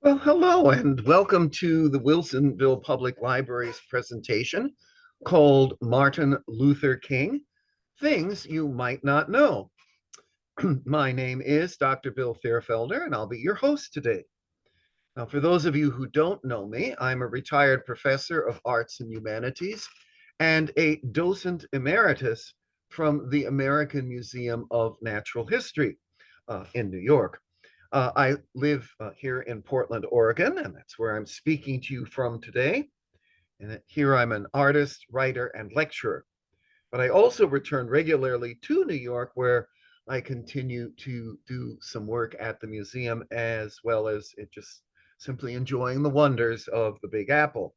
Well, hello and welcome to the Wilsonville Public Library's presentation called Martin Luther King, Things You Might Not Know. My name is Dr. Bill Thierfelder, and I'll be your host today. Now, for those of you who don't know me, I'm a retired professor of arts and humanities and a docent emeritus from the American Museum of Natural History in New York. I live here in Portland, Oregon, and that's where I'm speaking to you from today. And here I'm an artist, writer, and lecturer. But I also return regularly to New York, where I continue to do some work at the museum, as well as it just simply enjoying the wonders of the Big Apple.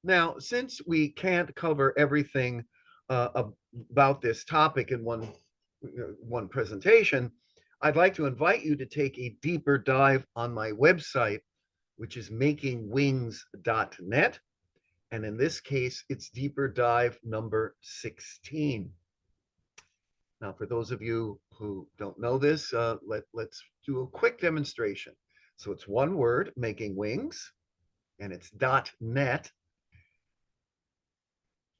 Now, since we can't cover everything about this topic in one presentation, I'd like to invite you to take a deeper dive on my website, which is makingwings.net. And in this case, it's deeper dive number 16. Now, for those of you who don't know this, let's do a quick demonstration. So it's one word, making wings, and it's .net.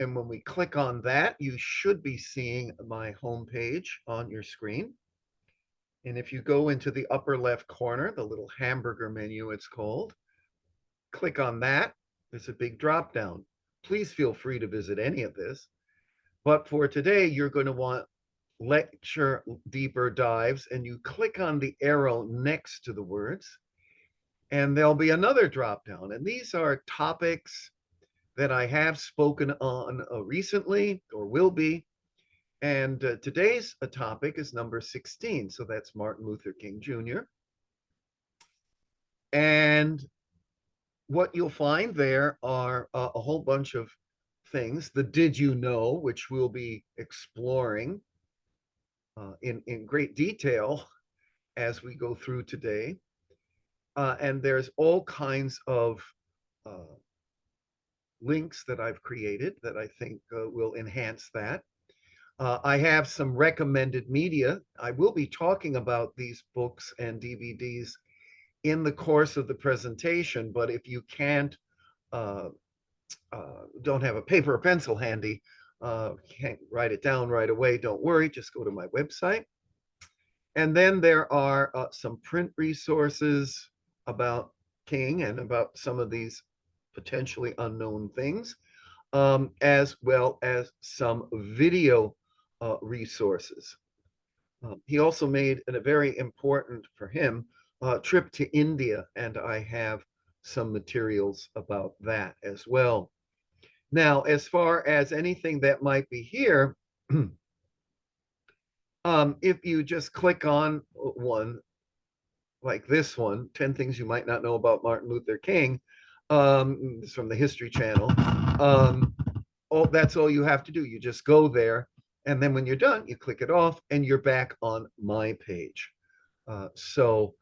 And when we click on that, you should be seeing my homepage on your screen. And if you go into the upper left corner, the little hamburger menu it's called, click on that. There's a big drop down. Please feel free to visit any of this. But for today, you're going to want lecture deeper dives, and you click on the arrow next to the words, and there'll be another drop down. And these are topics that I have spoken on recently or will be. And today's topic is number 16. So that's Martin Luther King Jr. And what you'll find there are a whole bunch of things. The did you know, which we'll be exploring in great detail as we go through today. And there's all kinds of links that I've created that I think will enhance that. I have some recommended media. I will be talking about these books and DVDs in the course of the presentation, but if you can't, don't have a paper or pencil handy, can't write it down right away, don't worry, just go to my website. And then there are some print resources about King and about some of these potentially unknown things, as well as some video resources. He also made a very important for him trip to India, and I have some materials about that as well. Now, as far as anything that might be here, if you just click on one like this one, 10 Things You Might Not Know About Martin Luther King, it's from the History Channel. That's all you have to do. You just go there, and then when you're done, you click it off, and you're back on my page. So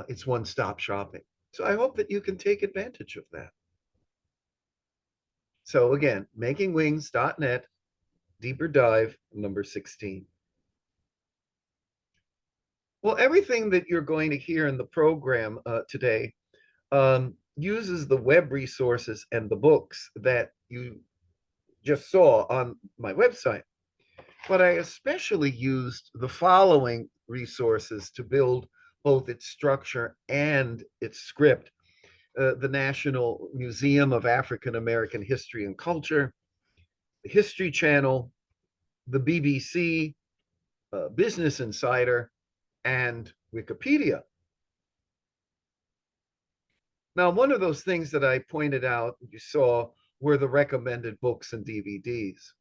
it's one-stop shopping. So I hope that you can take advantage of that. So again, makingwings.net, deeper dive, number 16. Well, everything that you're going to hear in the program today uses the web resources and the books that you just saw on my website. But I especially used the following resources to build both its structure and its script. The National Museum of African American History and Culture, the History Channel, the BBC, Business Insider, and Wikipedia. Now, one of those things that I pointed out, you saw, were the recommended books and DVDs.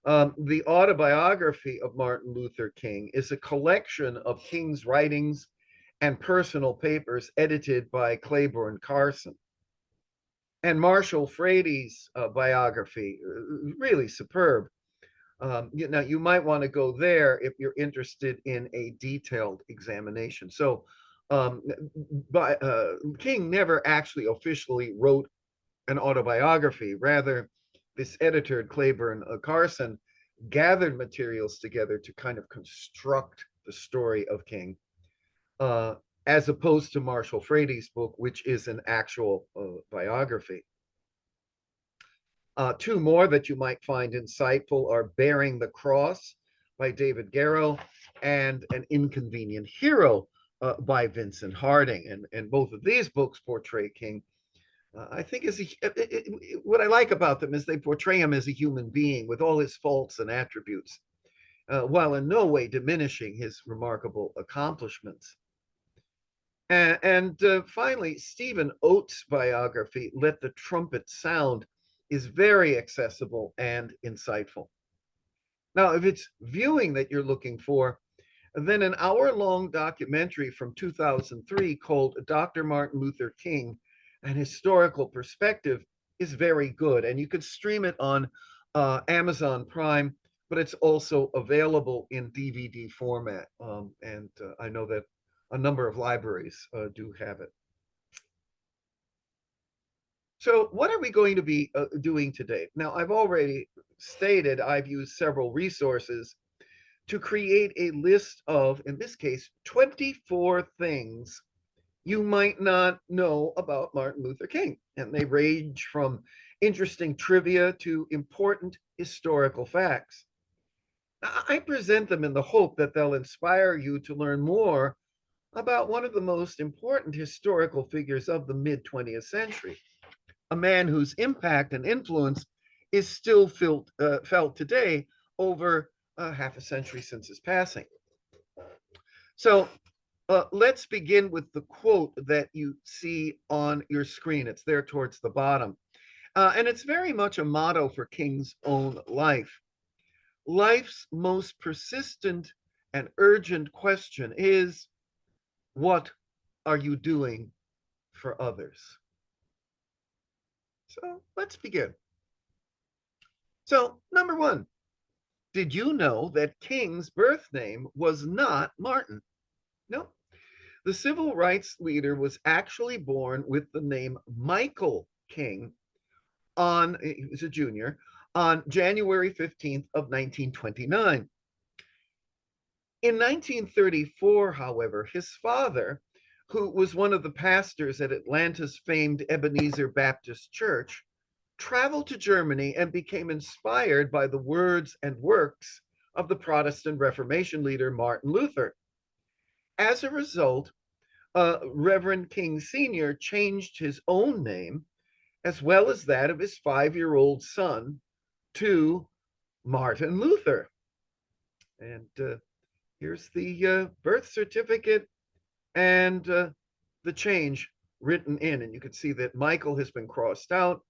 The autobiography of Martin Luther King is a collection of King's writings and personal papers edited by Claiborne Carson. And Marshall Frady's biography, really superb. Now, you might want to go there if you're interested in a detailed examination. So King never actually officially wrote an autobiography. Rather, this editor, Claiborne Carson, gathered materials together to kind of construct the story of King. as opposed to Marshall Frady's book, which is an actual biography. Two more that you might find insightful are Bearing the Cross by David Garrow and An Inconvenient Hero by Vincent Harding. And both of these books portray King. I think what I like about them is they portray him as a human being with all his faults and attributes, while in no way diminishing his remarkable accomplishments. And finally, Stephen Oates' biography, Let the Trumpet Sound, is very accessible and insightful. Now, if it's viewing that you're looking for, then an hour-long documentary from 2003 called Dr. Martin Luther King, An Historical Perspective is very good. And you could stream it on Amazon Prime, but it's also available in DVD format. And I know that a number of libraries do have it. So what are we going to be doing today? Now, I've already stated I've used several resources to create a list of, in this case, 24 things you might not know about Martin Luther King. And they range from interesting trivia to important historical facts. I present them in the hope that they'll inspire you to learn more about one of the most important historical figures of the mid-20th century, a man whose impact and influence is still felt today over half a century since his passing. So let's begin with the quote that you see on your screen. It's there towards the bottom. And it's very much a motto for King's own life. Life's most persistent and urgent question is, what are you doing for others? So let's begin. So, number one, did you know that King's birth name was not Martin? No. The civil rights leader was actually born with the name Michael King he was a junior, on January 15th of 1929. In 1934, however, his father, who was one of the pastors at Atlanta's famed Ebenezer Baptist Church, traveled to Germany and became inspired by the words and works of the Protestant Reformation leader Martin Luther. As a result, Reverend King Sr. changed his own name, as well as that of his 5-year-old son, to Martin Luther. And here's the birth certificate and the change written in. And you can see that Michael has been crossed out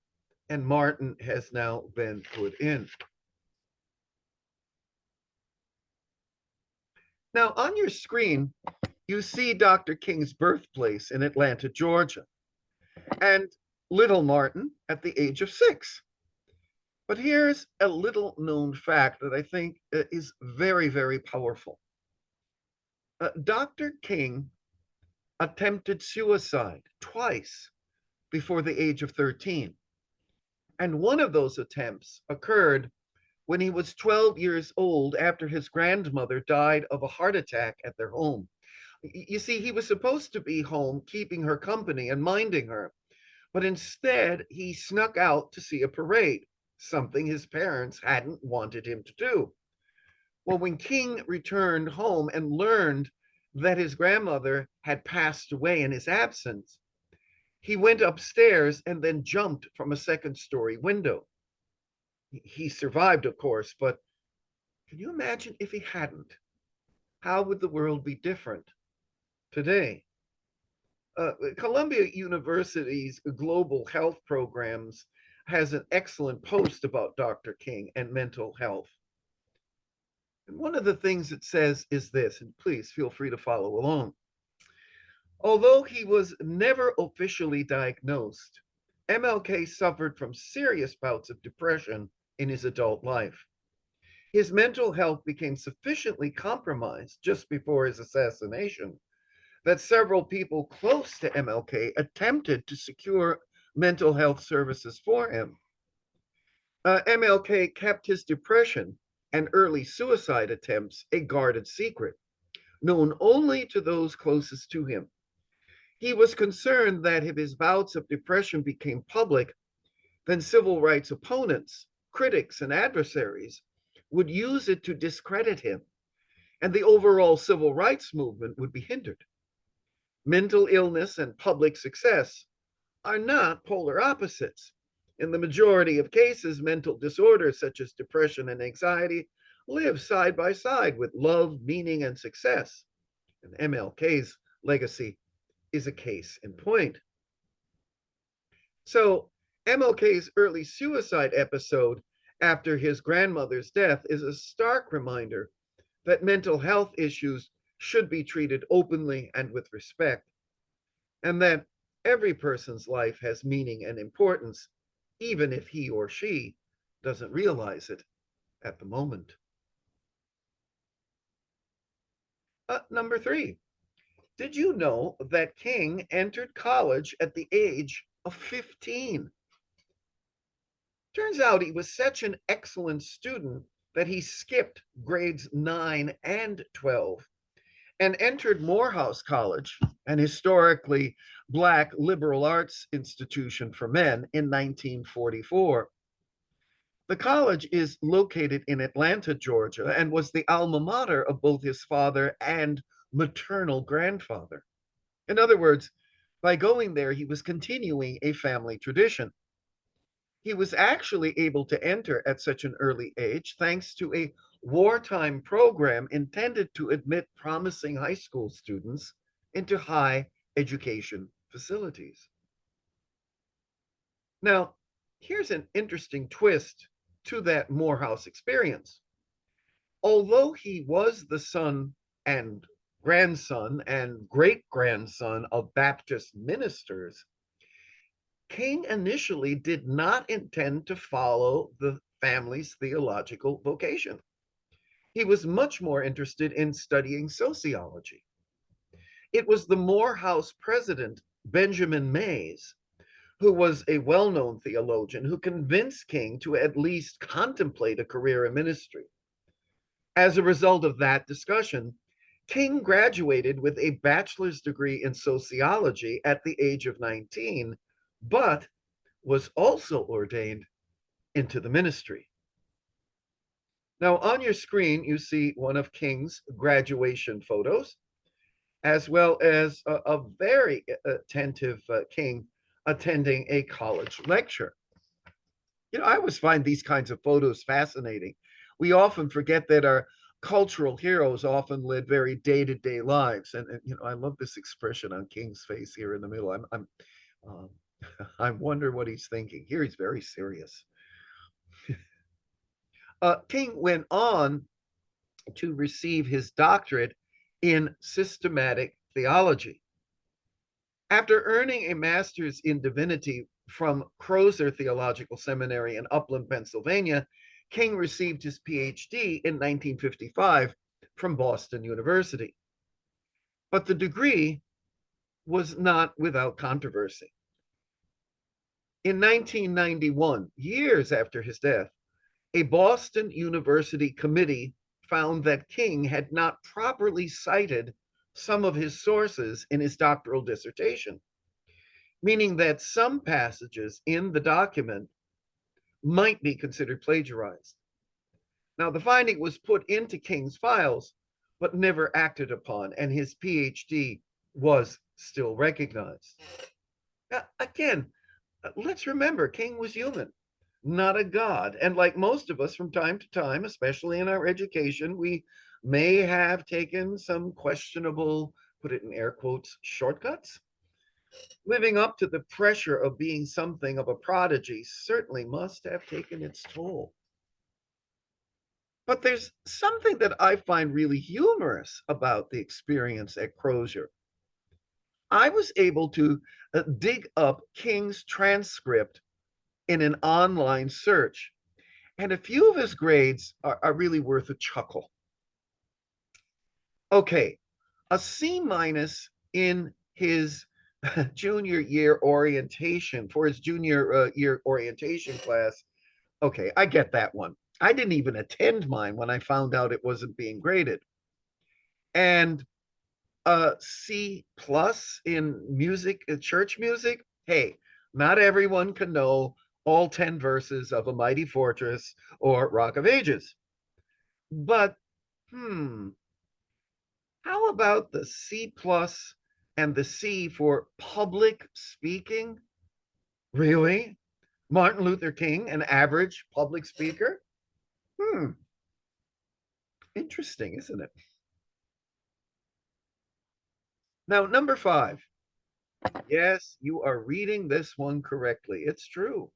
and Martin has now been put in. Now, on your screen, you see Dr. King's birthplace in Atlanta, Georgia, and little Martin at the age of 6. But here's a little known fact that I think is very, very powerful. Dr. King attempted suicide twice before the age of 13. And one of those attempts occurred when he was 12 years old after his grandmother died of a heart attack at their home. You see, he was supposed to be home keeping her company and minding her, but instead he snuck out to see a parade, something his parents hadn't wanted him to do. Well, when King returned home and learned that his grandmother had passed away in his absence, he went upstairs and then jumped from a second-story window. He survived, of course, but can you imagine if he hadn't? How would the world be different today? Columbia University's Global Health Programs has an excellent post about Dr. King and mental health. And one of the things it says is this, and please feel free to follow along. Although he was never officially diagnosed, MLK suffered from serious bouts of depression in his adult life. His mental health became sufficiently compromised just before his assassination that several people close to MLK attempted to secure mental health services for him. MLK kept his depression and early suicide attempts a guarded secret, known only to those closest to him. He was concerned that if his bouts of depression became public, then civil rights opponents, critics, and adversaries would use it to discredit him, and the overall civil rights movement would be hindered. Mental illness and public success are not polar opposites. In the majority of cases, mental disorders such as depression and anxiety live side by side with love, meaning, and success. And MLK's legacy is a case in point. So, MLK's early suicide episode after his grandmother's death is a stark reminder that mental health issues should be treated openly and with respect, and that every person's life has meaning and importance, even if he or she doesn't realize it at the moment. Number 3, did you know that King entered college at the age of 15? Turns out he was such an excellent student that he skipped grades 9 and 12 and entered Morehouse College, an historically Black liberal arts institution for men, in 1944. The college is located in Atlanta, Georgia, and was the alma mater of both his father and maternal grandfather. In other words, by going there, he was continuing a family tradition. He was actually able to enter at such an early age thanks to a wartime program intended to admit promising high school students into high education facilities. Now, here's an interesting twist to that Morehouse experience. Although he was the son and grandson and great grandson of Baptist ministers, King initially did not intend to follow the family's theological vocation. He was much more interested in studying sociology. It was the Morehouse president, Benjamin Mays, who was a well known theologian, who convinced King to at least contemplate a career in ministry. As a result of that discussion, King graduated with a bachelor's degree in sociology at the age of 19, but was also ordained into the ministry. Now, on your screen, you see one of King's graduation photos, as well as a very attentive King attending a college lecture. I always find these kinds of photos fascinating. We often forget that our cultural heroes often led very day-to-day lives, and I love this expression on King's face here in the middle. Um, I wonder what he's thinking. Here he's very serious. King went on to receive his doctorate in systematic theology. After earning a master's in divinity from Crozer Theological Seminary in Upland, Pennsylvania, King received his PhD in 1955 from Boston University. But the degree was not without controversy. In 1991, years after his death, a Boston University committee found that King had not properly cited some of his sources in his doctoral dissertation, meaning that some passages in the document might be considered plagiarized. Now, the finding was put into King's files, but never acted upon, and his PhD was still recognized. Now, again, let's remember, King was human, not a god. And like most of us from time to time, especially in our education, we may have taken some questionable, put it in air quotes, shortcuts. Living up to the pressure of being something of a prodigy certainly must have taken its toll. But there's something that I find really humorous about the experience at Crozer. I was able to dig up King's transcript in an online search, and a few of his grades are really worth a chuckle. Okay, a C minus in his junior year orientation, for his junior year orientation class. Okay, I get that one. I didn't even attend mine when I found out it wasn't being graded. And C plus in music, church music. Hey, not everyone can know all 10 verses of A Mighty Fortress or Rock of Ages. But, hmm, how about the C plus and the C for public speaking? Really? Martin Luther King, an average public speaker? Hmm, interesting, isn't it? Now, number 5. Yes, you are reading this one correctly. It's true.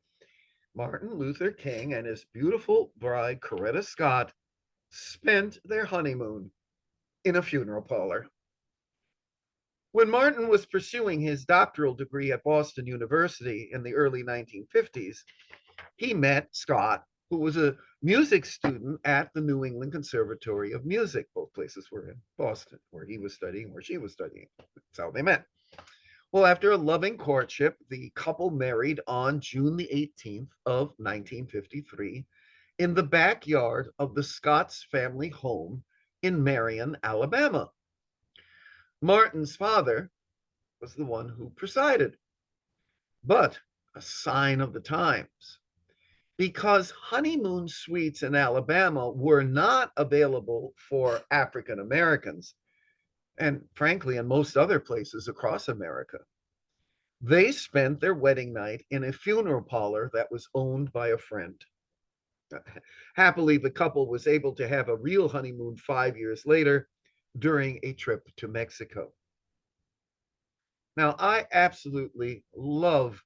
Martin Luther King and his beautiful bride, Coretta Scott, spent their honeymoon in a funeral parlor. When Martin was pursuing his doctoral degree at Boston University in the early 1950s, he met Scott, who was a music student at the New England Conservatory of Music. Both places were in Boston, where he was studying, where she was studying. That's how they met. Well, after a loving courtship, the couple married on June the 18th of 1953 in the backyard of the Scott's family home in Marion, Alabama. Martin's father was the one who presided, but a sign of the times, because honeymoon suites in Alabama were not available for African Americans, and frankly, in most other places across America. They spent their wedding night in a funeral parlor that was owned by a friend. Happily, the couple was able to have a real honeymoon 5 years later during a trip to Mexico. Now, I absolutely love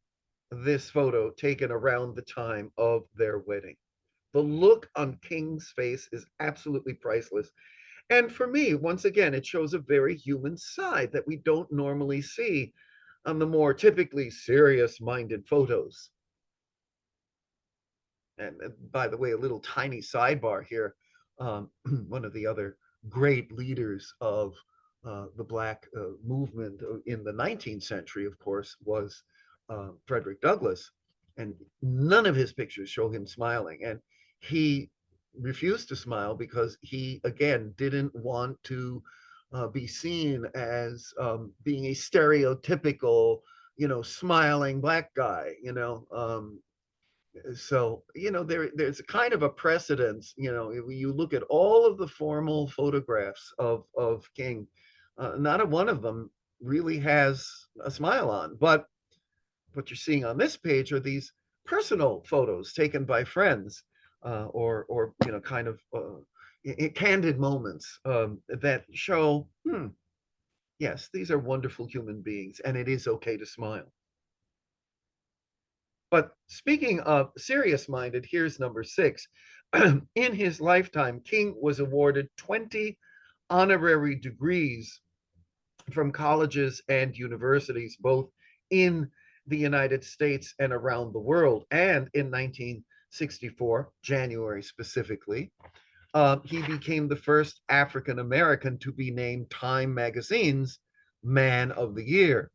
this photo taken around the time of their wedding. The look on King's face is absolutely priceless. And for me, once again, it shows a very human side that we don't normally see on the more typically serious minded photos. And by the way, a little tiny sidebar here. One of the other great leaders of the Black movement in the 19th century, of course, was Frederick Douglass. And none of his pictures show him smiling. And he refused to smile because he, again, didn't want to be seen as being a stereotypical, smiling black guy, so there's a kind of a precedence. You look at all of the formal photographs of King, not a one of them really has a smile on, but what you're seeing on this page are these personal photos taken by friends, or kind of candid moments that show, yes, these are wonderful human beings and it is okay to smile. But speaking of serious minded, here's number 6. In his lifetime, King was awarded 20 honorary degrees from colleges and universities, both in the United States and around the world. And in 1964, January specifically, he became the first African American to be named Time Magazine's Man of the Year.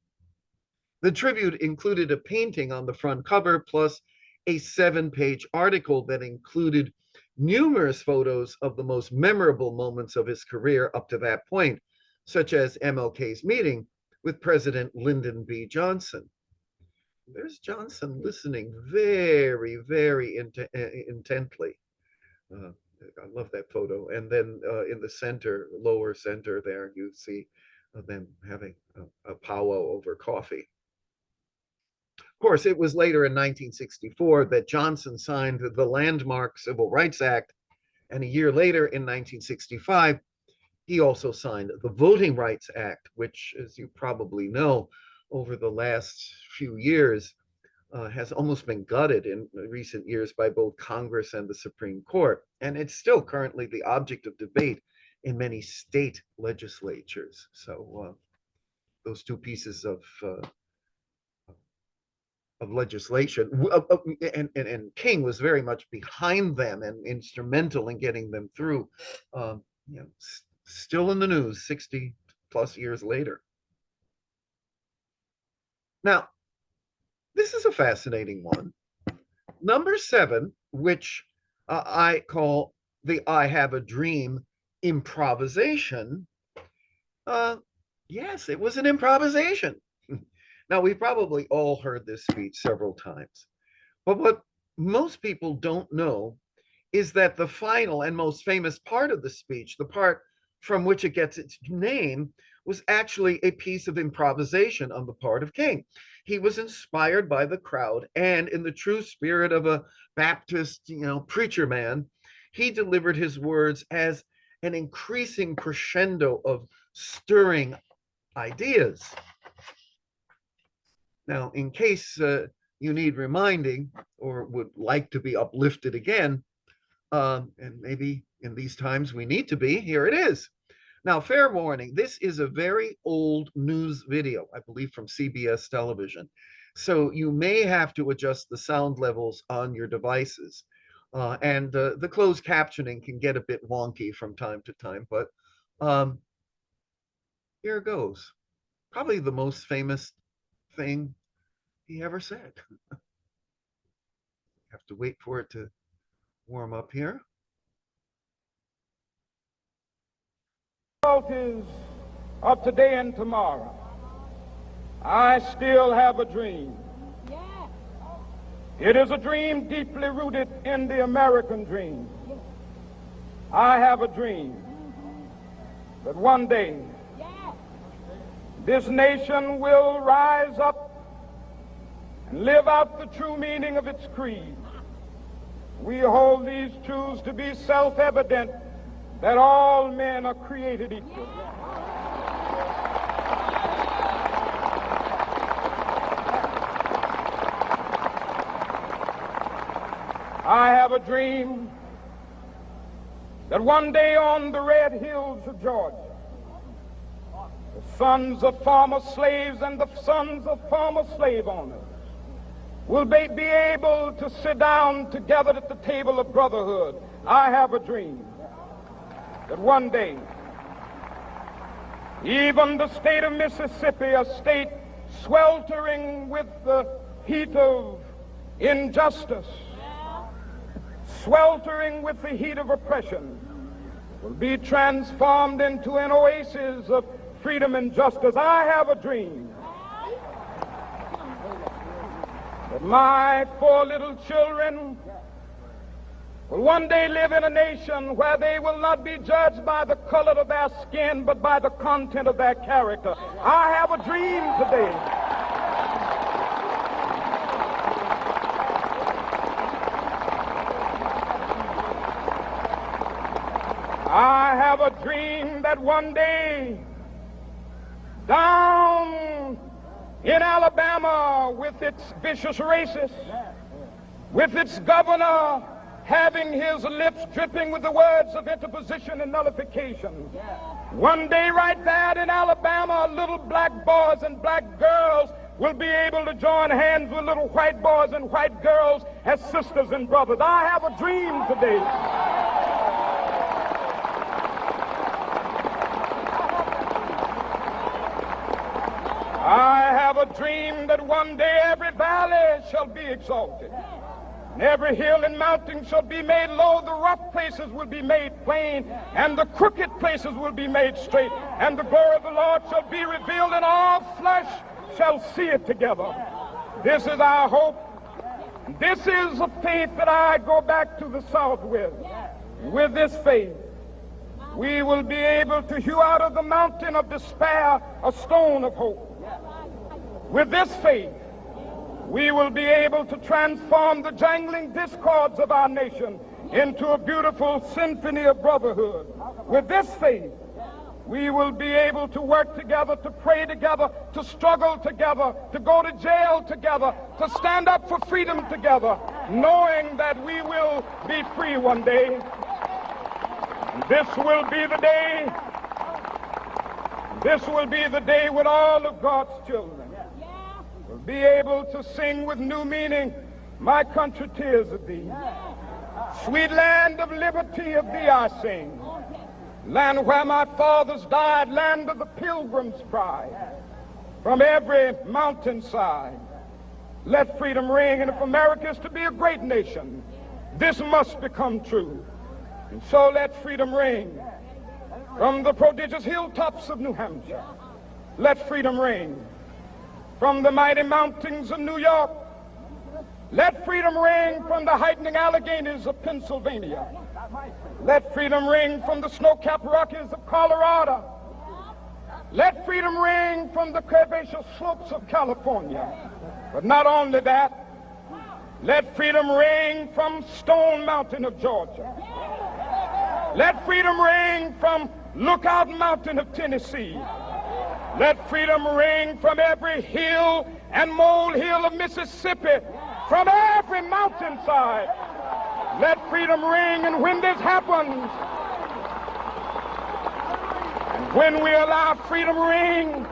The tribute included a painting on the front cover, plus a 7-page article that included numerous photos of the most memorable moments of his career up to that point, such as MLK's meeting with President Lyndon B. Johnson. There's Johnson listening very, very intently. Uh, I love that photo. And then in the center, lower center there, you see them having a powwow over coffee. Of course, it was later in 1964 that Johnson signed the landmark Civil Rights Act, and a year later in 1965, he also signed the Voting Rights Act, which, as you probably know, over the last few years has almost been gutted in recent years by both Congress and the Supreme Court. And it's still currently the object of debate in many state legislatures. So those two pieces of legislation, and King was very much behind them and instrumental in getting them through. Still in the news 60 plus years later. Now, this is a fascinating one. Number 7, which I call the I Have a Dream improvisation, Yes, it was an improvisation. Now, we've probably all heard this speech several times, but what most people don't know is that the final and most famous part of the speech, the part from which it gets its name, was actually a piece of improvisation on the part of King. He was inspired by the crowd, and in the true spirit of a Baptist, preacher man, he delivered his words as an increasing crescendo of stirring ideas. Now, in case you need reminding or would like to be uplifted again, and maybe in these times we need to be, here it is. Now, fair warning, this is a very old news video, I believe from CBS television. So you may have to adjust the sound levels on your devices. And the closed captioning can get a bit wonky from time to time, but um, here goes. Probably the most famous thing he ever said. Have to wait for it to warm up here. Difficulties of today and tomorrow, I still have a dream. It is a dream deeply rooted in the American dream. I have a dream that one day this nation will rise up and live out the true meaning of its creed. We hold these truths to be self-evident, that all men are created equal. I have a dream that one day on the red hills of Georgia, the sons of former slaves and the sons of former slave owners will be able to sit down together at the table of brotherhood. I have a dream that one day, even the state of Mississippi, a state sweltering with the heat of injustice, sweltering with the heat of oppression, will be transformed into an oasis of freedom and justice. I have a dream that my 4 little children will one day live in a nation where they will not be judged by the color of their skin, but by the content of their character. I have a dream today. I have a dream that one day, down in Alabama, with its vicious racists, with its governor having his lips dripping with the words of interposition and nullification, one day right there in Alabama, little black boys and black girls will be able to join hands with little white boys and white girls as sisters and brothers. I have a dream today. I have a dream that one day every valley shall be exalted, and every hill and mountain shall be made low, the rough places will be made plain, and the crooked places will be made straight, and the glory of the Lord shall be revealed, and all flesh shall see it together. This is our hope. This is a faith that I go back to the South with. With this faith, we will be able to hew out of the mountain of despair a stone of hope. With this faith, we will be able to transform the jangling discords of our nation into a beautiful symphony of brotherhood. With this faith, we will be able to work together, to pray together, to struggle together, to go to jail together, to stand up for freedom together, knowing that we will be free one day. This will be the day. This will be the day when all of God's children will be able to sing with new meaning, my country, tears of thee. Sweet land of liberty, of thee I sing. Land where my fathers died, land of the pilgrim's pride. From every mountainside, let freedom ring. And if America is to be a great nation, this must become true. And so let freedom ring from the prodigious hilltops of New Hampshire Let freedom ring from the mighty mountains of New York. Let freedom ring from the heightening Alleghenies of Pennsylvania. Let freedom ring from the snow-capped Rockies of Colorado. Let freedom ring from the curvaceous slopes of California. But not only that, let freedom ring from Stone Mountain of Georgia. Let freedom ring from Lookout Mountain of Tennessee. Let freedom ring from every hill and molehill of Mississippi, from every mountainside. Let freedom ring, and when this happens, and when we allow freedom ring,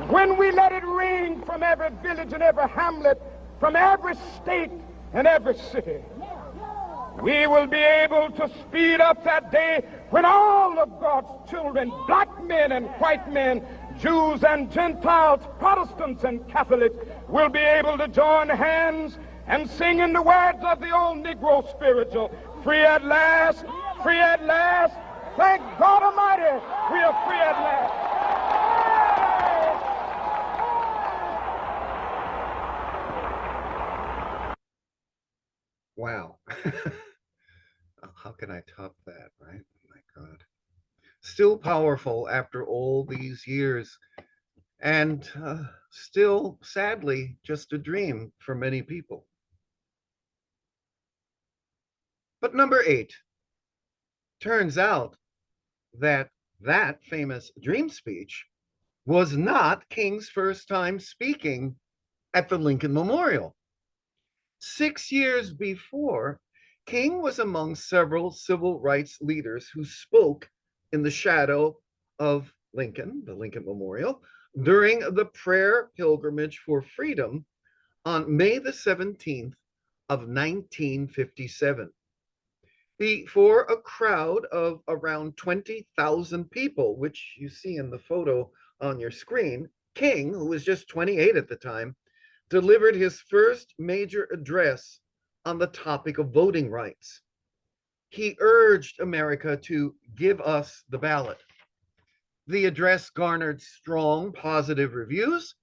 when we let it ring from every village and every hamlet, from every state and every city, we will be able to speed up that day when all of God's children, black men and white men, Jews and Gentiles, Protestants and Catholics, will be able to join hands and sing in the words of the old Negro spiritual, free at last, free at last. Thank God Almighty, we are free at last. Wow. How can I top that, right? Oh my God. Still powerful after all these years, and still, sadly, just a dream for many people. But number 8, turns out that that famous dream speech was not King's first time speaking at the Lincoln Memorial. 6 years before, King was among several civil rights leaders who spoke in the shadow of Lincoln, the Lincoln Memorial, during the prayer pilgrimage for freedom on May the 17th of 1957. Before a crowd of around 20,000 people, which you see in the photo on your screen, King, who was just 28 at the time, delivered his first major address on the topic of voting rights. He urged America to give us the ballot. The address garnered strong positive reviews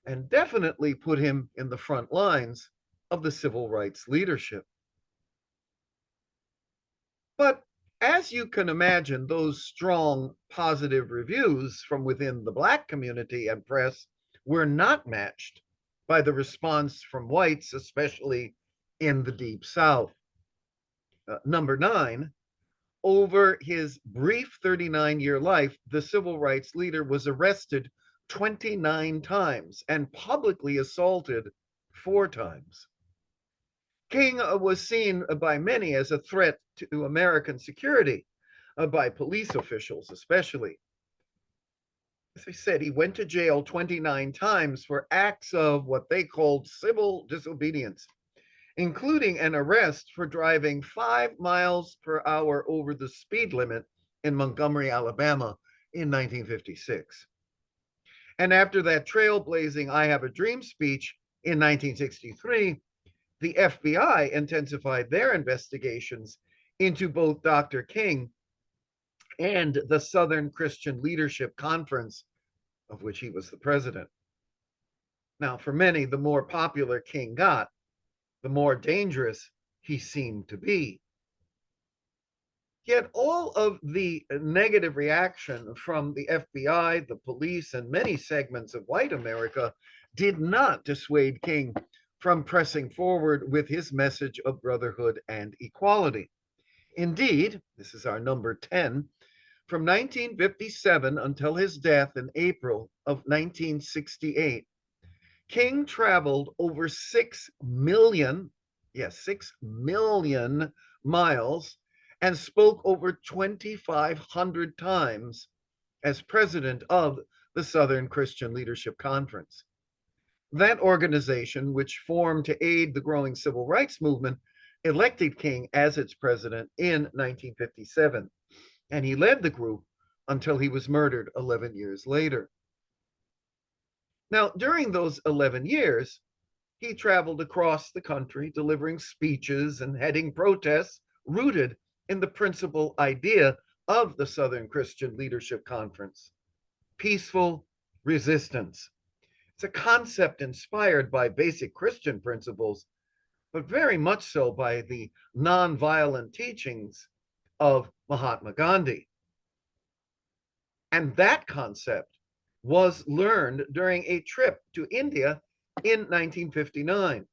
and definitely put him in the front lines of the civil rights leadership. But as you can imagine, those strong positive reviews from within the Black community and press were not matched by the response from whites, especially in the Deep South. Number 9, over his brief 39-year life, the civil rights leader was arrested 29 times and publicly assaulted 4 times. King was seen by many as a threat to American security, by police officials especially. As I said, he went to jail 29 times for acts of what they called civil disobedience, including an arrest for driving 5 miles per hour over the speed limit in Montgomery, Alabama in 1956. And after that trailblazing I Have a Dream speech in 1963, the FBI intensified their investigations into both Dr. King and the Southern Christian Leadership Conference, of which he was the president. Now, for many, the more popular King got, the more dangerous he seemed to be. Yet all of the negative reaction from the FBI, the police, and many segments of white America did not dissuade King from pressing forward with his message of brotherhood and equality. Indeed, this is our number 10, from 1957 until his death in April of 1968, King traveled over 6 million, yes, 6 million miles and spoke over 2,500 times as president of the Southern Christian Leadership Conference. That organization, which formed to aid the growing civil rights movement, elected King as its president in 1957, and he led the group until he was murdered 11 years later. Now, during those 11 years, he traveled across the country delivering speeches and heading protests rooted in the principal idea of the Southern Christian Leadership Conference. peaceful resistance. It's a concept inspired by basic Christian principles, but very much so by the nonviolent teachings of Mahatma Gandhi. And that concept was learned during a trip to India in 1959.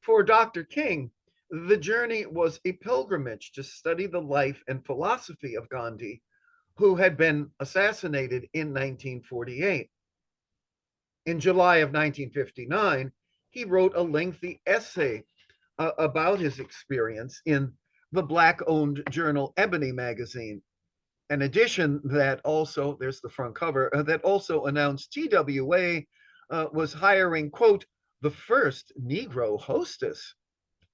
For Dr. King, the journey was a pilgrimage to study the life and philosophy of Gandhi, who had been assassinated in 1948. In July of 1959, he wrote a lengthy essay about his experience in the Black-owned journal Ebony magazine, an edition that also, there's the front cover, that also announced TWA was hiring, quote, the first Negro hostess,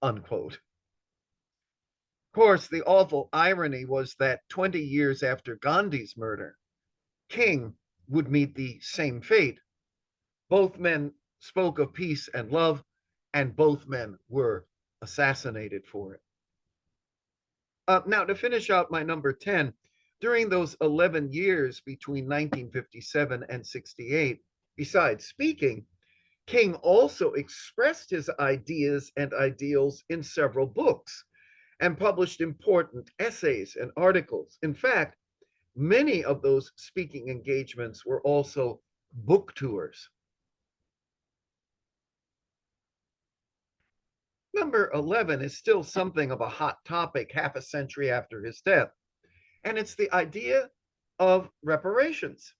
unquote. Of course, the awful irony was that 20 years after Gandhi's murder, King would meet the same fate. Both men spoke of peace and love, and both men were assassinated for it. Now, to finish out my number 10, during those 11 years between 1957 and 68, besides speaking, King also expressed his ideas and ideals in several books and published important essays and articles. In fact, many of those speaking engagements were also book tours. Number 11 is still something of a hot topic half a century after his death, and it's the idea of reparations.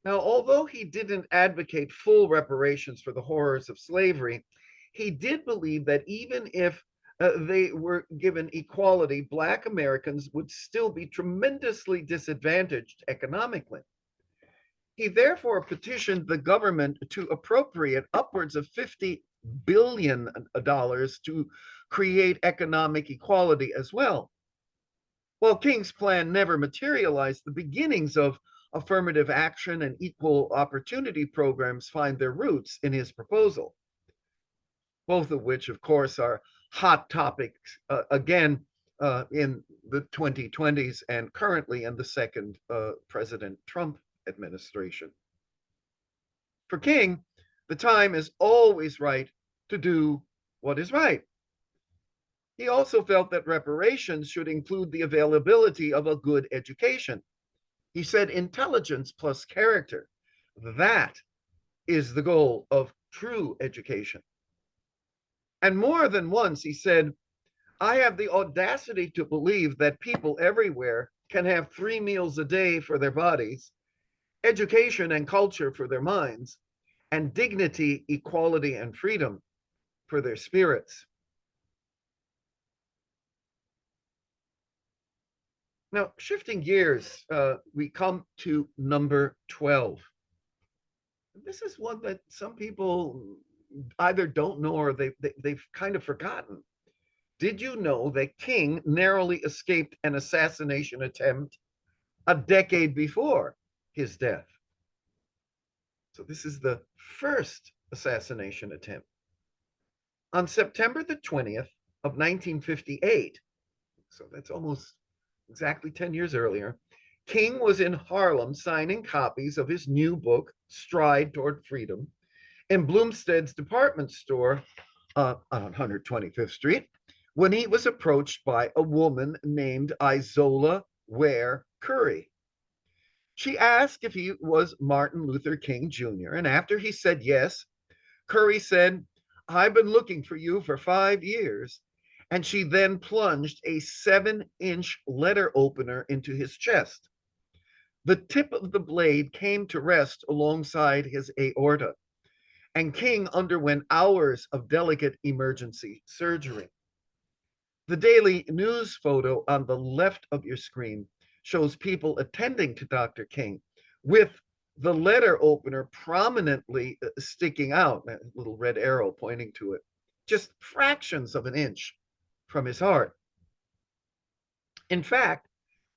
Now, although he didn't advocate full reparations for the horrors of slavery, he did believe that even if they were given equality, Black Americans would still be tremendously disadvantaged economically. He therefore petitioned the government to appropriate upwards of $50 billion to create economic equality as well. While King's plan never materialized, the beginnings of affirmative action and equal opportunity programs find their roots in his proposal, both of which, of course, are hot topics again in the 2020s and currently in the second President Trump administration. For King, the time is always right to do what is right. He also felt that reparations should include the availability of a good education. He said intelligence plus character. That is the goal of true education. And more than once he said, I have the audacity to believe that people everywhere can have 3 meals a day for their bodies, education and culture for their minds, and dignity, equality, and freedom for their spirits. Now, shifting gears, we come to number 12. This is one that some people either don't know or they've kind of forgotten. Did you know that King narrowly escaped an assassination attempt a decade before his death? So this is the first assassination attempt. On September the 20th of 1958, so that's almost exactly 10 years earlier, King was in Harlem signing copies of his new book, Stride Toward Freedom, in Bloomstead's department store on 125th Street, when he was approached by a woman named Izola Ware Curry. She asked if he was Martin Luther King Jr., and after he said yes, Curry said, I've been looking for you for 5 years. And she then plunged a 7-inch letter opener into his chest. The tip of the blade came to rest alongside his aorta, and King underwent hours of delicate emergency surgery. The Daily News photo on the left of your screen shows people attending to Dr. King with the letter opener prominently sticking out, a little red arrow pointing to it, just fractions of an inch from his heart. In fact,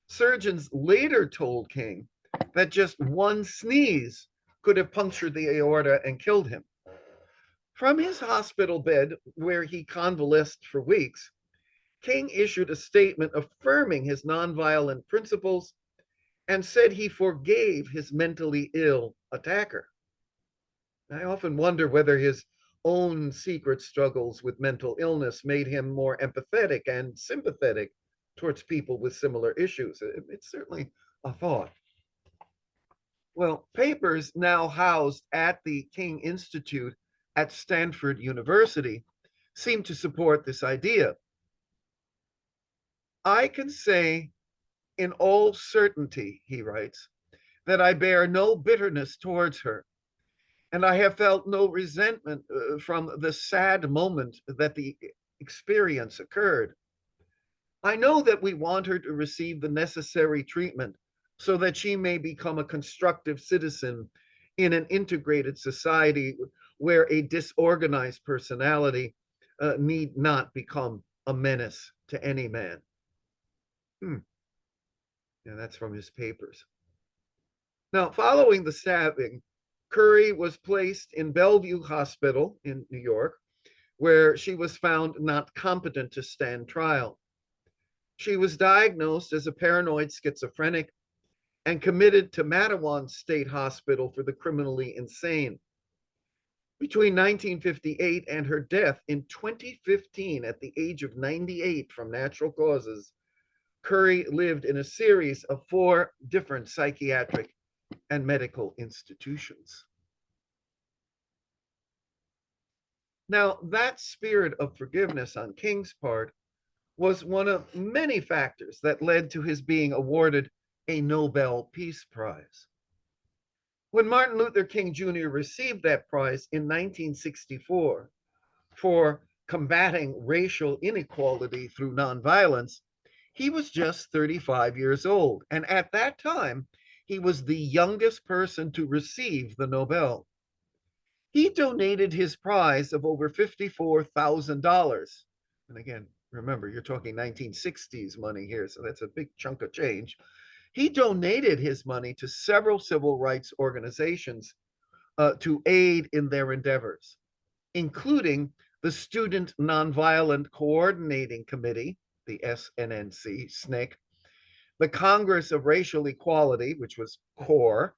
surgeons later told King that just one sneeze could have punctured the aorta and killed him. From his hospital bed, where he convalesced for weeks, King issued a statement affirming his nonviolent principles and said he forgave his mentally ill attacker. I often wonder whether his own secret struggles with mental illness made him more empathetic and sympathetic towards people with similar issues. It's certainly a thought. Well, papers now housed at the King Institute at Stanford University seem to support this idea. I can say in all certainty, he writes, that I bear no bitterness towards her, and I have felt no resentment from the sad moment that the experience occurred. I know that we want her to receive the necessary treatment so that she may become a constructive citizen in an integrated society where a disorganized personality need not become a menace to any man. Yeah, that's from his papers. Now, following the stabbing, Curry was placed in Bellevue Hospital in New York, where she was found not competent to stand trial. She was diagnosed as a paranoid schizophrenic and committed to Mattawan State Hospital for the criminally insane. Between 1958 and her death in 2015 at the age of 98 from natural causes, Curry lived in a series of 4 different psychiatric and medical institutions. Now, that spirit of forgiveness on King's part was one of many factors that led to his being awarded a Nobel Peace Prize. When Martin Luther King Jr. received that prize in 1964 for combating racial inequality through nonviolence, he was just 35 years old. And at that time, he was the youngest person to receive the Nobel. He donated his prize of over $54,000. And again, remember, you're talking 1960s money here, so that's a big chunk of change. He donated his money to several civil rights organizations to aid in their endeavors, including the Student Nonviolent Coordinating Committee, the SNNC, SNCC, the Congress of Racial Equality, which was CORE,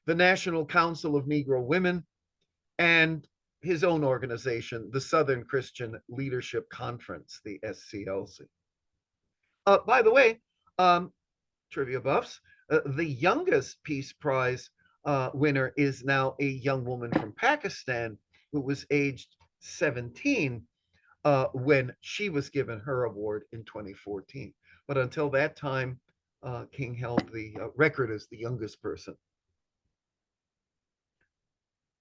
the National Council of Negro Women, and his own organization, the Southern Christian Leadership Conference, the SCLC. By the way, trivia buffs, the youngest Peace Prize winner is now a young woman from Pakistan who was aged 17 when she was given her award in 2014. But until that time, King held the record as the youngest person.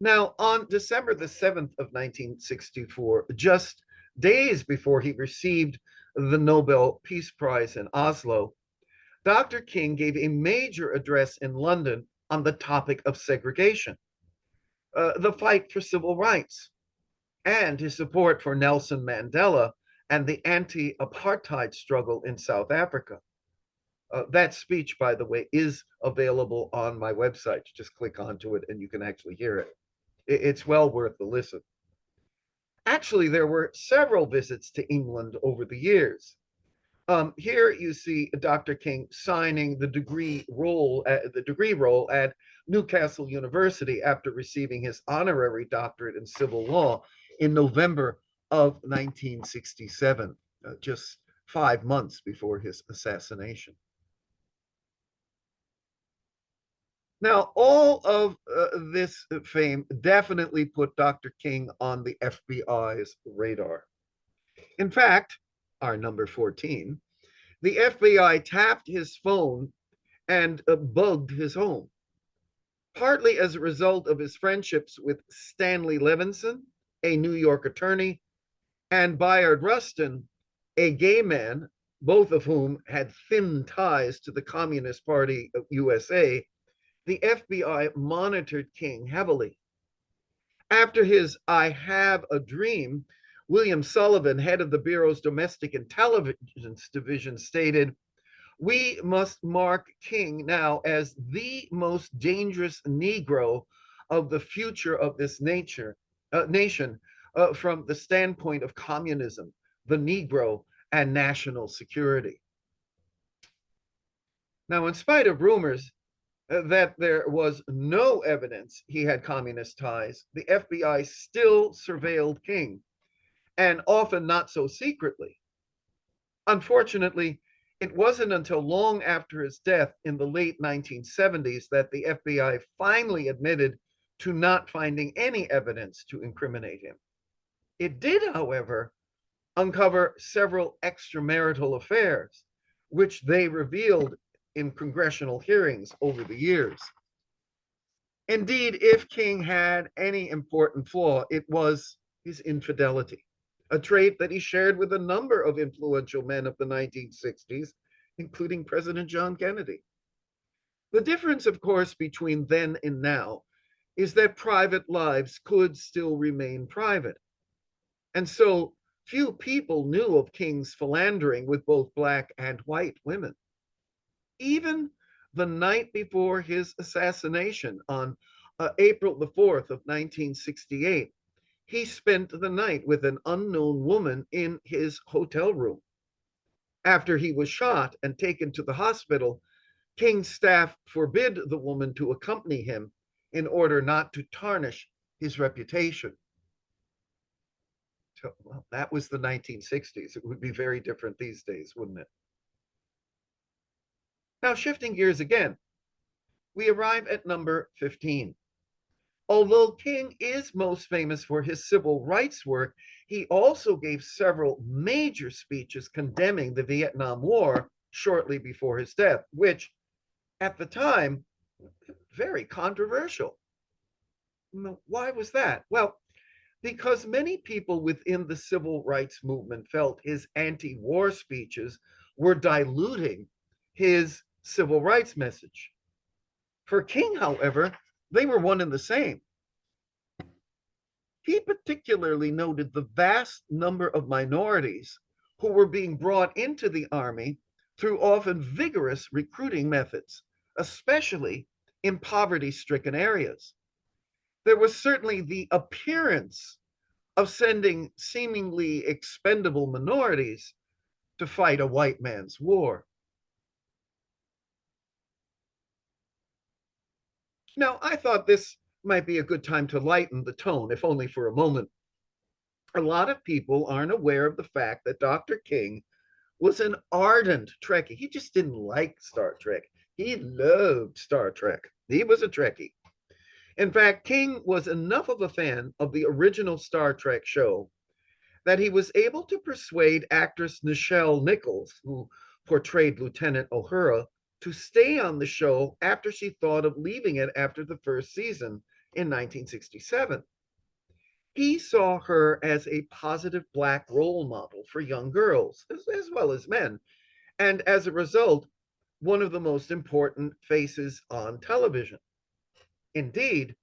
Now, on December the 7th of 1964, just days before he received the Nobel Peace Prize in Oslo, Dr. King gave a major address in London on the topic of segregation, the fight for civil rights, and his support for Nelson Mandela and the anti-apartheid struggle in South Africa. That speech, by the way, is available on my website. Just click onto it and you can actually hear it. It's well worth the listen. Actually, there were several visits to England over the years. Here you see Dr. King signing the degree roll at Newcastle University after receiving his honorary doctorate in civil law in November of 1967, just 5 months before his assassination. Now, all of this fame definitely put Dr. King on the FBI's radar. In fact, our number 14, the FBI tapped his phone and bugged his home, partly as a result of his friendships with Stanley Levinson, a New York attorney, and Bayard Rustin, a gay man, both of whom had thin ties to the Communist Party of USA. The FBI monitored King heavily. After his I Have a Dream, William Sullivan, head of the Bureau's Domestic Intelligence Division, stated, "We must mark King now as the most dangerous Negro of the future of this nation from the standpoint of communism, the Negro, and national security." Now, in spite of rumors that there was no evidence he had communist ties, the FBI still surveilled King, and often not so secretly. Unfortunately, it wasn't until long after his death in the late 1970s that the FBI finally admitted to not finding any evidence to incriminate him. It did, however, uncover several extramarital affairs, which they revealed in congressional hearings over the years. Indeed, if King had any important flaw, it was his infidelity, a trait that he shared with a number of influential men of the 1960s, including President John Kennedy. The difference, of course, between then and now is that private lives could still remain private. And so few people knew of King's philandering with both black and white women. Even the night before his assassination on April the 4th of 1968, he spent the night with an unknown woman in his hotel room. After he was shot and taken to the hospital, King's staff forbid the woman to accompany him in order not to tarnish his reputation. So, well, that was the 1960s. It would be very different these days, wouldn't it? Now, shifting gears again, we arrive at number 15. Although King is most famous for his civil rights work, he also gave several major speeches condemning the Vietnam War shortly before his death, which at the time, very controversial. Why was that? Well, because many people within the civil rights movement felt his anti-war speeches were diluting his civil rights message. For King, however, they were one and the same. He particularly noted the vast number of minorities who were being brought into the army through often vigorous recruiting methods, especially in poverty-stricken areas. There was certainly the appearance of sending seemingly expendable minorities to fight a white man's war. Now, I thought this might be a good time to lighten the tone, if only for a moment. A lot of people aren't aware of the fact that Dr. King was an ardent Trekkie. He just didn't like Star Trek. He loved Star Trek. He was a Trekkie. In fact, King was enough of a fan of the original Star Trek show that he was able to persuade actress Nichelle Nichols, who portrayed Lieutenant Uhura, to stay on the show after she thought of leaving it after the first season in 1967. He saw her as a positive black role model for young girls, as well as men, and as a result, one of the most important faces on television. Indeed,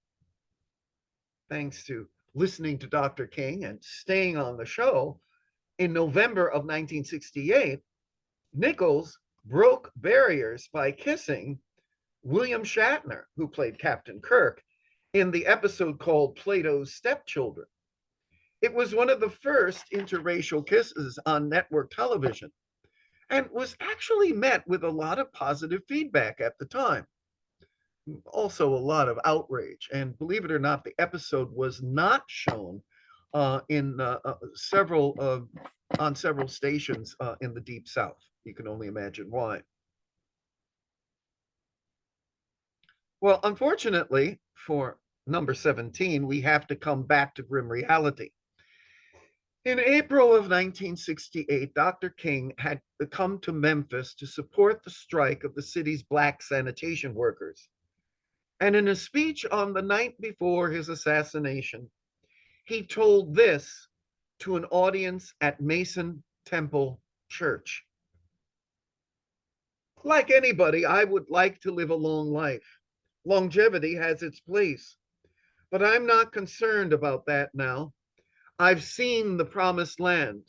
thanks to listening to Dr. King and staying on the show, in November of 1968, Nichols broke barriers by kissing William Shatner, who played Captain Kirk, in the episode called Plato's Stepchildren. It was one of the first interracial kisses on network television and was actually met with a lot of positive feedback at the time. Also, a lot of outrage. And believe it or not, the episode was not shown in several on several stations in the Deep South. You can only imagine why. Well, unfortunately, for number 17, we have to come back to grim reality. In April of 1968, Dr. King had come to Memphis to support the strike of the city's black sanitation workers. And in a speech on the night before his assassination, he told this to an audience at Mason Temple Church. Like anybody, I would like to live a long life. Longevity has its place, but I'm not concerned about that now. I've seen the promised land.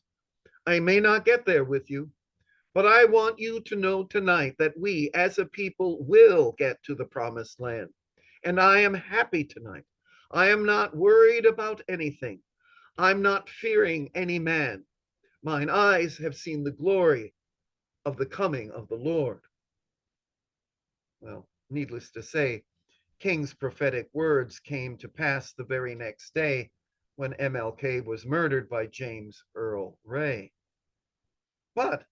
I may not get there with you, but I want you to know tonight that we as a people will get to the promised land. And I am happy tonight. I am not worried about anything. I'm not fearing any man. Mine eyes have seen the glory of the coming of the Lord. Well, needless to say, King's prophetic words came to pass the very next day when MLK was murdered by James Earl Ray. But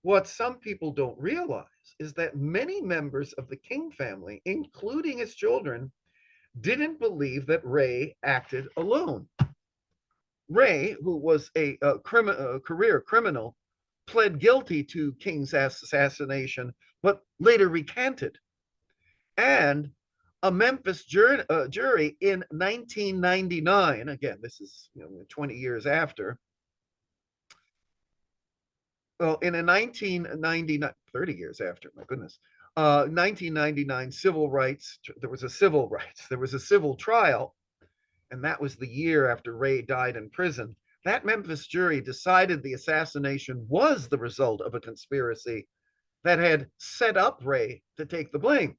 what some people don't realize is that many members of the King family, including his children, didn't believe that Ray acted alone. Ray, who was a career criminal, pled guilty to King's assassination, but later recanted. And a Memphis jury in 1999, again, this is 20 years after, well, in a 1999, 30 years after, my goodness, 1999 civil rights, there was a civil trial, and that was the year after Ray died in prison. That Memphis jury decided the assassination was the result of a conspiracy that had set up Ray to take the blame.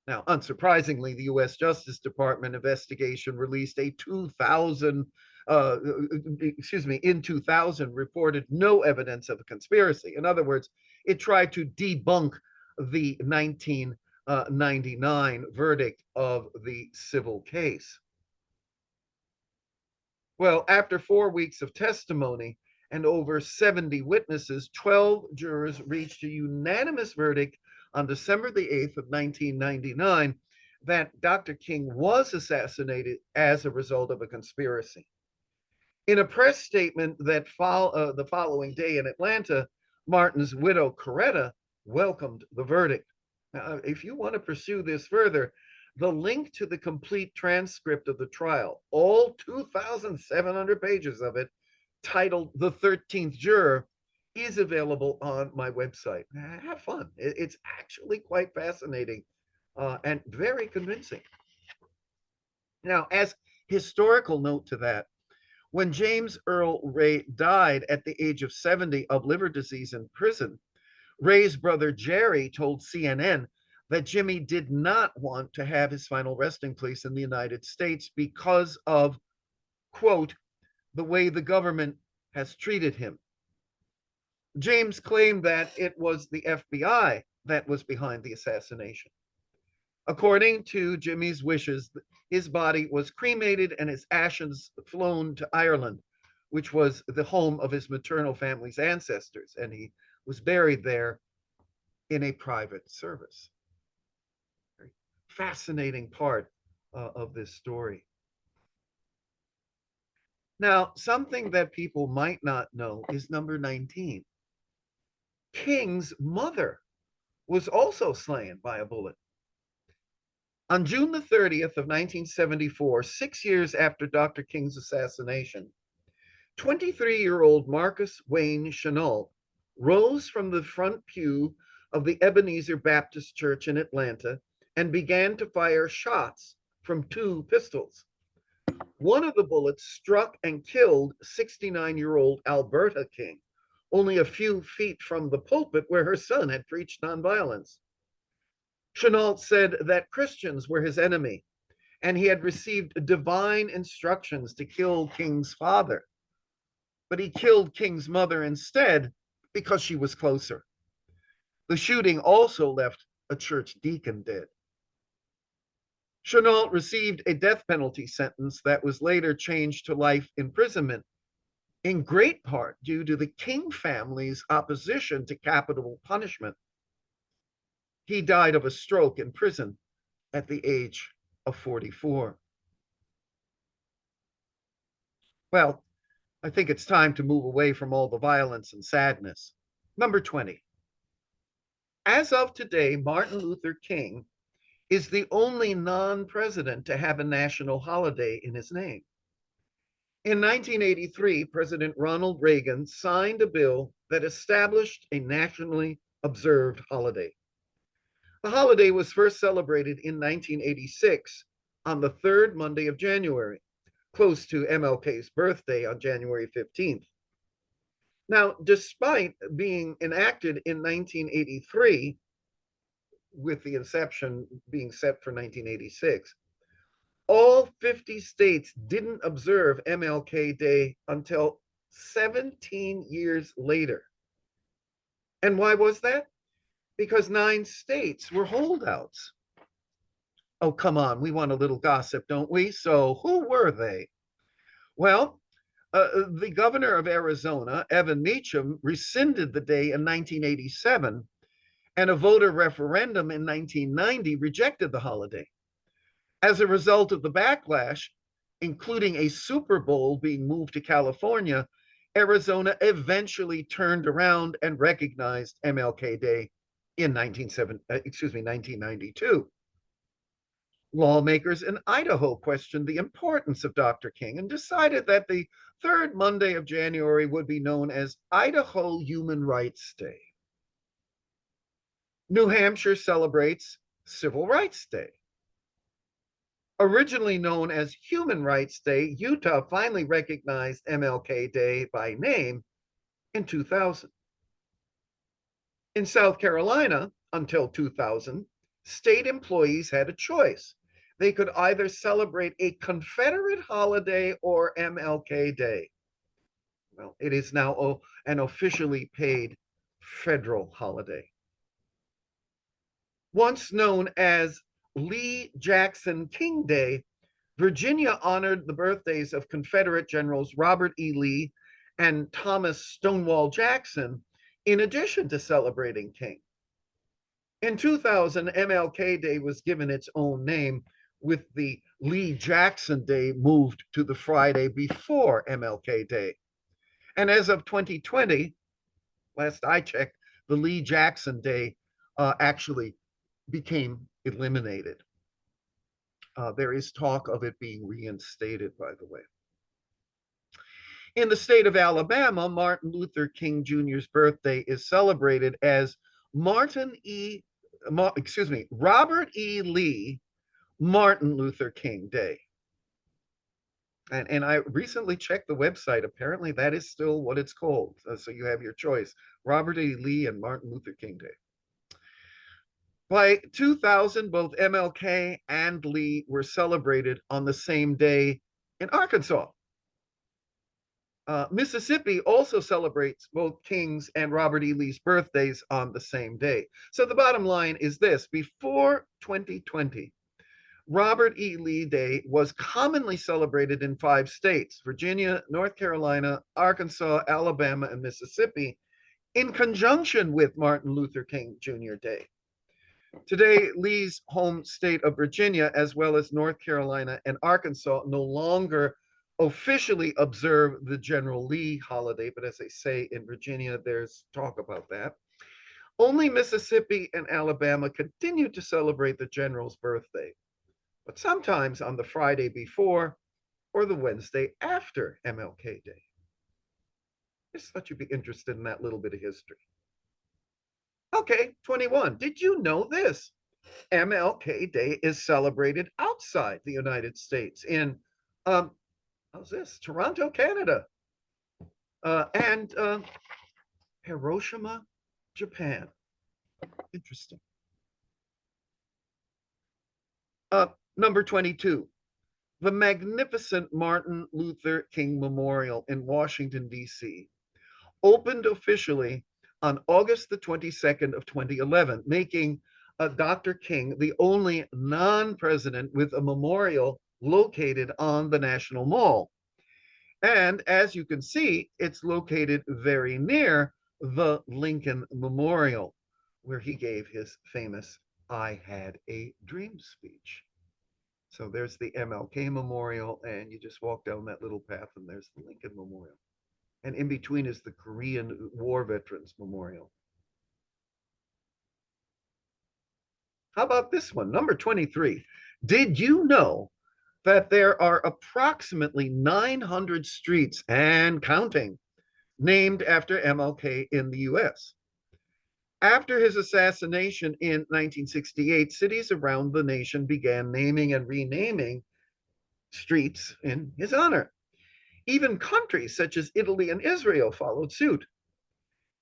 Now, unsurprisingly, the U.S. Justice Department investigation released a 2000, in 2000, reported no evidence of a conspiracy. In other words, it tried to debunk the 1999 verdict of the civil case. Well, after 4 weeks of testimony and over 70 witnesses, 12 jurors reached a unanimous verdict on December the 8th of 1999 that Dr. King was assassinated as a result of a conspiracy. In a press statement that the following day in Atlanta, Martin's widow, Coretta, welcomed the verdict. Now, if you want to pursue this further, the link to the complete transcript of the trial, all 2,700 pages of it, titled The 13th Juror, is available on my website. Have fun. It's actually quite fascinating and very convincing. Now, as historical note to that, when James Earl Ray died at the age of 70 of liver disease in prison, Ray's brother Jerry told CNN that Jimmy did not want to have his final resting place in the United States because of, quote, the way the government has treated him. James claimed that it was the FBI that was behind the assassination. According to Jimmy's wishes, his body was cremated and his ashes flown to Ireland, which was the home of his maternal family's ancestors, and he was buried there in a private service. Very fascinating part of this story. Now, something that people might not know is number 19. King's mother was also slain by a bullet. On June the 30th of 1974, 6 years after Dr. King's assassination, 23-year-old Marcus Wayne Chenault rose from the front pew of the Ebenezer Baptist Church in Atlanta and began to fire shots from 2 pistols. One of the bullets struck and killed 69-year-old Alberta King, only a few feet from the pulpit where her son had preached nonviolence. Chenault said that Christians were his enemy, and he had received divine instructions to kill King's father. But he killed King's mother instead because she was closer. The shooting also left a church deacon dead. Chenault received a death penalty sentence that was later changed to life imprisonment, in great part due to the King family's opposition to capital punishment. He died of a stroke in prison at the age of 44. Well, I think it's time to move away from all the violence and sadness. Number 20. As of today, Martin Luther King is the only non-president to have a national holiday in his name. In 1983, President Ronald Reagan signed a bill that established a nationally observed holiday. The holiday was first celebrated in 1986 on the third Monday of January, close to MLK's birthday on January 15th. Now, despite being enacted in 1983, with the inception being set for 1986, all 50 states didn't observe MLK Day until 17 years later. And why was that? because 9 states were holdouts. Oh, come on, we want a little gossip, don't we? So who were they? Well, the governor of Arizona, Evan Meacham, rescinded the day in 1987, and a voter referendum in 1990 rejected the holiday. As a result of the backlash, including a Super Bowl being moved to California, Arizona eventually turned around and recognized MLK Day in 1992. Lawmakers in Idaho questioned the importance of Dr. King and decided that the third Monday of January would be known as Idaho Human Rights Day. New Hampshire celebrates Civil Rights Day. Originally known as Human Rights Day, Utah finally recognized MLK Day by name in 2000. In South Carolina, until 2000, state employees had a choice. They could either celebrate a Confederate holiday or MLK Day. Well, it is now an officially paid federal holiday. Once known as Lee Jackson King Day, Virginia honored the birthdays of Confederate generals Robert E. Lee and Thomas Stonewall Jackson, in addition to celebrating King. In 2000, MLK Day was given its own name, with the Lee Jackson Day moved to the Friday before MLK Day. And as of 2020, last I checked, the Lee Jackson Day actually became eliminated. There is talk of it being reinstated, by the way. In the state of Alabama, Martin Luther King Jr.'s birthday is celebrated as Robert E. Lee Martin Luther King Day. And I recently checked the website. Apparently, that is still what it's called. So you have your choice, Robert E. Lee and Martin Luther King Day. By 2000, both MLK and Lee were celebrated on the same day in Arkansas. Mississippi also celebrates both King's and Robert E. Lee's birthdays on the same day. So the bottom line is this: before 2020, Robert E. Lee Day was commonly celebrated in 5 states: Virginia, North Carolina, Arkansas, Alabama, and Mississippi, in conjunction with Martin Luther King Jr. Day. Today, Lee's home state of Virginia, as well as North Carolina and Arkansas, no longer officially observe the General Lee holiday, but as they say in Virginia, there's talk about that. Only Mississippi and Alabama continue to celebrate the General's birthday, but sometimes on the Friday before or the Wednesday after MLK Day. I just thought you'd be interested in that little bit of history. Okay, 21. Did you know this? MLK Day is celebrated outside the United States in, how's this? Toronto, Canada, and Hiroshima, Japan. Interesting. Number 22. The magnificent Martin Luther King Memorial in Washington, D.C. opened officially on August the 22nd of 2011, making Dr. King the only non-president with a memorial located on the National Mall. And as you can see, it's located very near the Lincoln Memorial, where he gave his famous "I Had a Dream" speech. So there's the MLK Memorial, and you just walk down that little path, and there's the Lincoln Memorial. And in between is the Korean War Veterans Memorial. How about this one? Number 23. Did you know that there are approximately 900 streets and counting named after MLK in the US? After his assassination in 1968, cities around the nation began naming and renaming streets in his honor. Even countries such as Italy and Israel followed suit.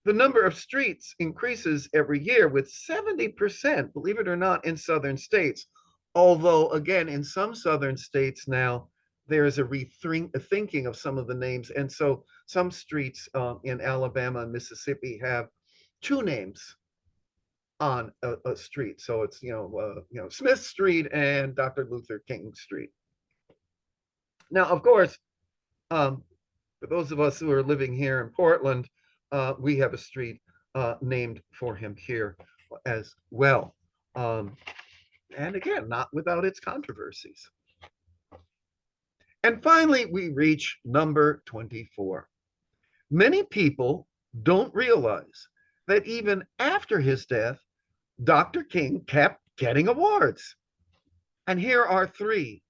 The number of streets increases every year, with 70%, believe it or not, in southern states. Although, again, in some southern states now, there is a rethinking of some of the names. And so some streets in Alabama and Mississippi have 2 names on a street. So it's, Smith Street and Dr. Luther King Street. Now, of course, for those of us who are living here in Portland, we have a street named for him here as well. And again, not without its controversies. And finally, we reach number 24. Many people don't realize that even after his death, Dr. King kept getting awards. And here are three.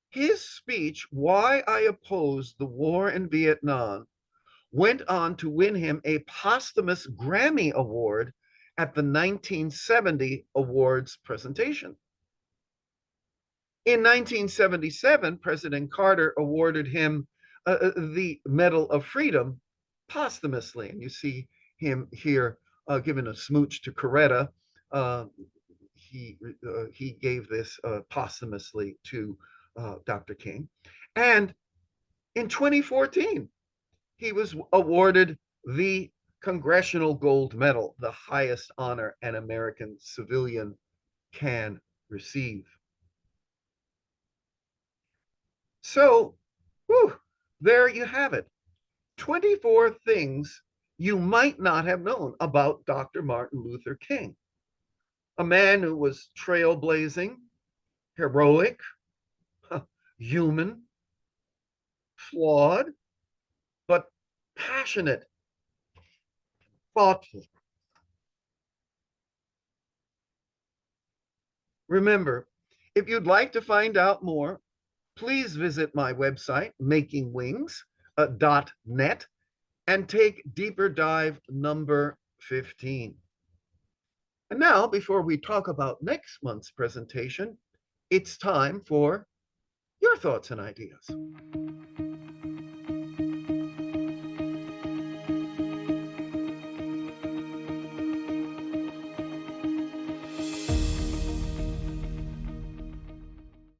His speech, Why I Oppose the War in Vietnam, went on to win him a posthumous Grammy Award at the 1970 awards presentation. In 1977, President Carter awarded him the Medal of Freedom posthumously. And you see him here giving a smooch to Coretta. He gave this posthumously to Dr. King. And in 2014, he was awarded the Congressional Gold Medal, the highest honor an American civilian can receive. So, there you have it. 24 things you might not have known about Dr. Martin Luther King, a man who was trailblazing, heroic, human, flawed, but passionate, thoughtful. Remember, if you'd like to find out more, please visit my website, makingwings.net, and take deeper dive number 15. And now, before we talk about next month's presentation, it's time for your thoughts and ideas.